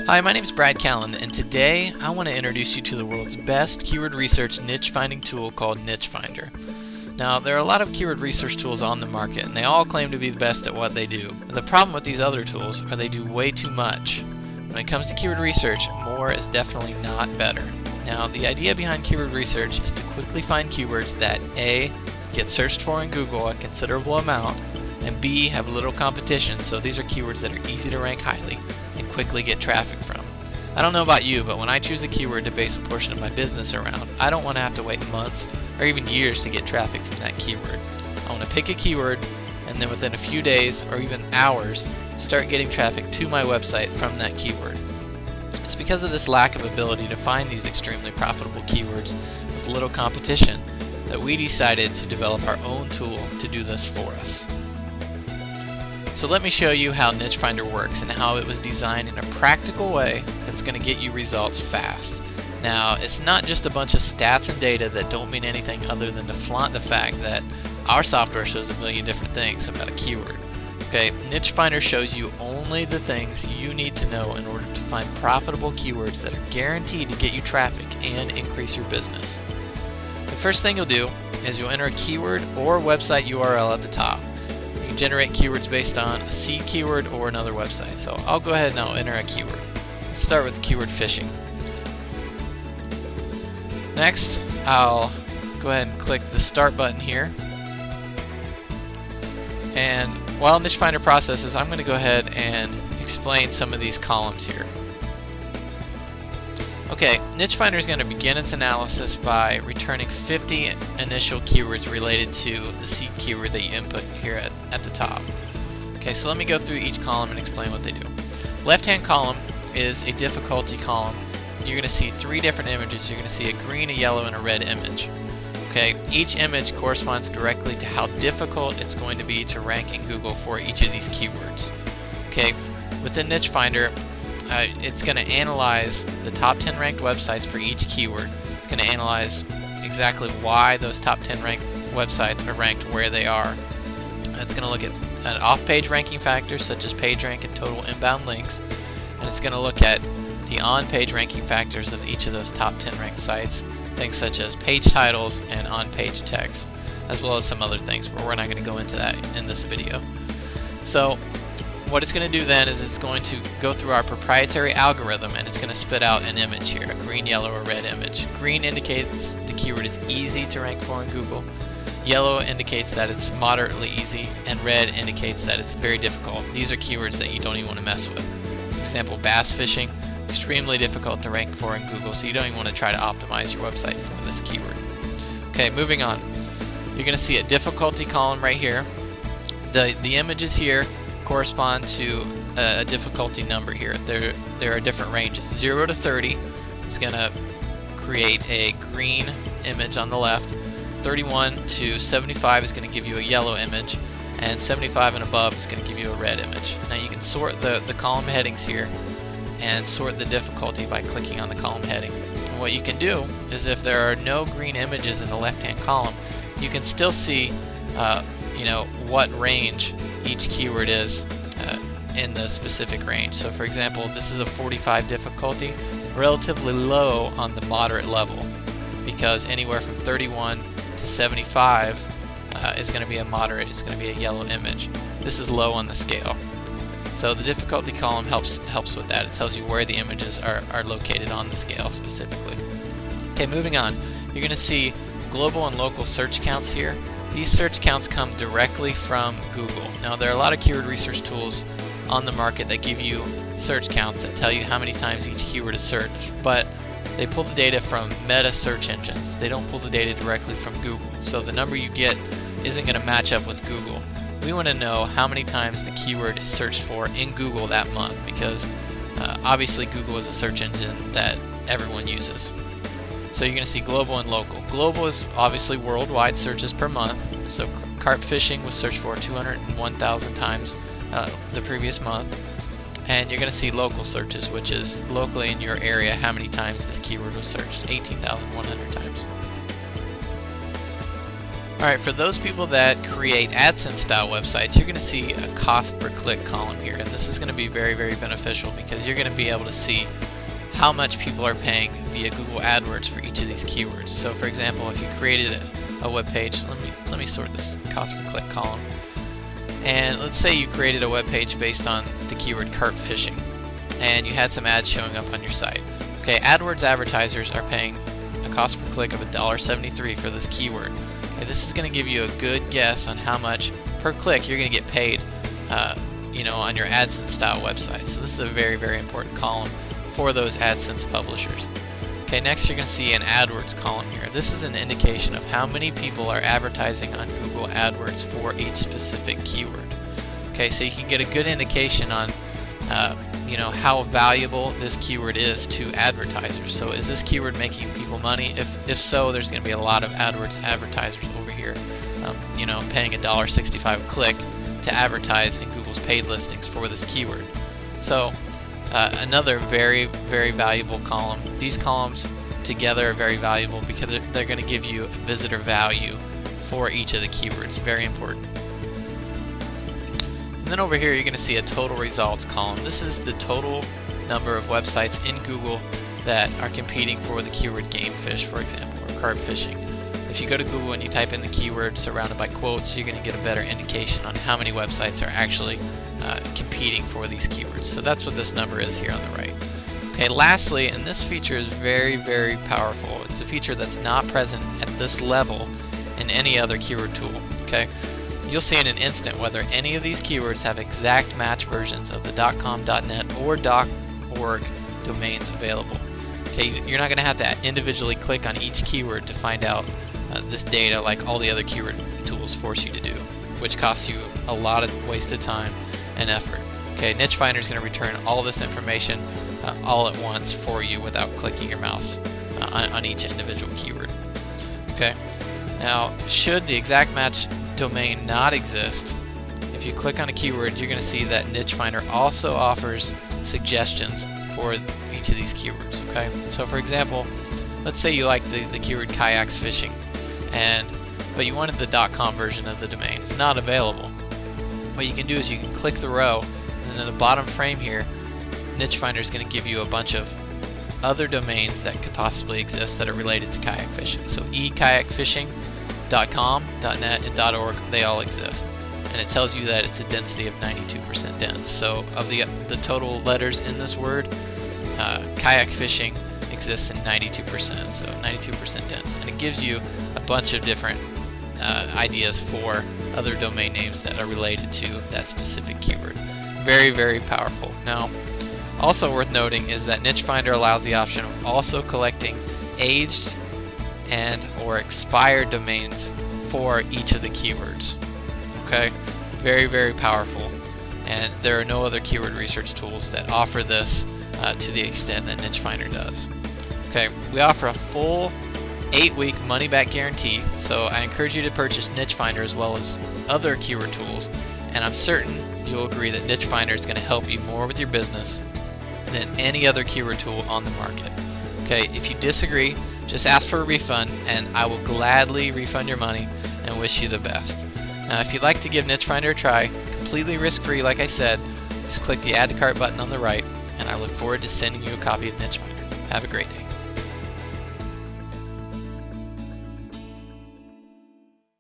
Hi, my name is Brad Callen, and today I want to introduce you to the world's best keyword research niche finding tool called Niche Finder. Now, there are a lot of keyword research tools on the market, and they all claim to be the best at what they do. The problem with these other tools are they do way too much. When it comes to keyword research, more is definitely not better. Now, the idea behind keyword research is to quickly find keywords that A, get searched for in Google a considerable amount, and B, have little competition, so these are keywords that are easy to rank highly and quickly get traffic from. I don't know about you, but when I choose a keyword to base a portion of my business around, I don't want to have to wait months or even years to get traffic from that keyword. I want to pick a keyword and then within a few days or even hours start getting traffic to my website from that keyword. It's because of this lack of ability to find these extremely profitable keywords with little competition that we decided to develop our own tool to do this for us. So let me show you how Niche Finder works and how it was designed in a practical way that's going to get you results fast. Now, it's not just a bunch of stats and data that don't mean anything other than to flaunt the fact that our software shows a million different things about a keyword. Okay, Niche Finder shows you only the things you need to know in order to find profitable keywords that are guaranteed to get you traffic and increase your business. The first thing you'll do is you'll enter a keyword or website URL at the top. You can generate keywords based on a seed keyword or another website. So I'll go ahead and I'll enter a keyword. Let's start with the keyword fishing. Next, I'll go ahead and click the start button here. And while Niche Finder processes, I'm going to go ahead and explain some of these columns here. Okay, Niche Finder is going to begin its analysis by returning 50 initial keywords related to the seed keyword that you input here at the top. Okay, so let me go through each column and explain what they do. Left-hand column is a difficulty column. You're going to see three different images. You're going to see a green, a yellow, and a red image. Okay, each image corresponds directly to how difficult it's going to be to rank in Google for each of these keywords. Okay, within Niche Finder, it's going to analyze the top 10 ranked websites for each keyword. It's going to analyze exactly why those top 10 ranked websites are ranked where they are. It's going to look at off-page ranking factors such as page rank and total inbound links. And it's going to look at the on-page ranking factors of each of those top 10 ranked sites, things such as page titles and on-page text, as well as some other things, but we're not going to go into that in this video. So what it's going to do then is it's going to go through our proprietary algorithm and it's going to spit out an image here, a green, yellow, or red image. Green indicates the keyword is easy to rank for in Google. Yellow indicates that it's moderately easy, and red indicates that it's very difficult. These are keywords that you don't even want to mess with. For example, bass fishing, extremely difficult to rank for in Google, so you don't even want to try to optimize your website for this keyword. Okay, moving on. You're going to see a difficulty column right here. The images here correspond to a difficulty number here. There are different ranges. 0 to 30 is going to create a green image on the left. 31 to 75 is going to give you a yellow image, and 75 and above is going to give you a red image. Now you can sort the column headings here and sort the difficulty by clicking on the column heading. And what you can do is if there are no green images in the left-hand column, you can still see what range each keyword is in the specific range. So for example, this is a 45 difficulty, relatively low on the moderate level, because anywhere from 31 to 75 is going to be a moderate, it's going to be a yellow image. This is low on the scale. So the difficulty column helps with that. It tells you where the images are located on the scale specifically. Okay, moving on. You're going to see global and local search counts here. These search counts come directly from Google. Now there are a lot of keyword research tools on the market that give you search counts that tell you how many times each keyword is searched, but they pull the data from meta search engines. They don't pull the data directly from Google. So the number you get isn't going to match up with Google. We want to know how many times the keyword is searched for in Google that month, because obviously Google is a search engine that everyone uses. So you're going to see global and local. Global is obviously worldwide searches per month. So carp fishing was searched for 201,000 times the previous month. And you're going to see local searches, which is locally in your area how many times this keyword was searched, 18,100 times. Alright, for those people that create AdSense style websites, you're going to see a cost per click column here, and this is going to be very, very beneficial because you're going to be able to see how much people are paying via Google AdWords for each of these keywords. So for example, if you created a web page, let me sort this cost per click column, and let's say you created a web page based on the keyword carp fishing, and you had some ads showing up on your site. Okay, AdWords advertisers are paying a cost per click of $1.73 for this keyword. Okay, this is going to give you a good guess on how much per click you're going to get paid on your AdSense style website. So this is a very, very important column for those AdSense publishers. Okay, next you're going to see an AdWords column here. This is an indication of how many people are advertising on Google AdWords for each specific keyword. Okay, so you can get a good indication on how valuable this keyword is to advertisers. So is this keyword making people money? If so, there's going to be a lot of AdWords advertisers over here, paying $1.65 a click to advertise in Google's paid listings for this keyword. So another very, very valuable column. These columns together are very valuable because they're going to give you a visitor value for each of the keywords. Very important. And then over here you're going to see a total results column. This is the total number of websites in Google that are competing for the keyword game fish, for example, or carp fishing. If you go to Google and you type in the keyword surrounded by quotes, you're going to get a better indication on how many websites are actually competing for these keywords. So that's what this number is here on the right. Okay, lastly, and this feature is very, very powerful. It's a feature that's not present at this level in any other keyword tool. Okay, you'll see in an instant whether any of these keywords have exact match versions of the .com, .net, or .org domains available. Okay, you're not going to have to individually click on each keyword to find out this data like all the other keyword tools force you to do, which costs you a lot of wasted time and effort. Okay, Niche Finder is going to return all this information all at once for you without clicking your mouse on each individual keyword. Okay, now should the exact match domain not exist, if you click on a keyword, you're going to see that Niche Finder also offers suggestions for each of these keywords. Okay, so for example, let's say you like the keyword kayaks fishing, but you wanted the .com version of the domain. It's not available. What you can do is you can click the row, and then in the bottom frame here, Niche Finder is going to give you a bunch of other domains that could possibly exist that are related to kayak fishing. So ekayakfishing.com, .net, and .org, they all exist. And it tells you that it's a density of 92% dense. So of the total letters in this word, kayak fishing exists in 92%, so 92% dense. And it gives you a bunch of different ideas for other domain names that are related to that specific keyword. Very, very powerful. Now, also worth noting is that Niche Finder allows the option of also collecting aged and or expired domains for each of the keywords. Okay, very, very powerful, and there are no other keyword research tools that offer this to the extent that Niche Finder does. Okay, we offer a full 8-week money-back guarantee, so I encourage you to purchase Niche Finder as well as other keyword tools, and I'm certain you'll agree that Niche Finder is going to help you more with your business than any other keyword tool on the market. Okay, if you disagree, just ask for a refund, and I will gladly refund your money and wish you the best. Now, if you'd like to give Niche Finder a try, completely risk-free like I said, just click the Add to Cart button on the right, and I look forward to sending you a copy of Niche Finder. Have a great day.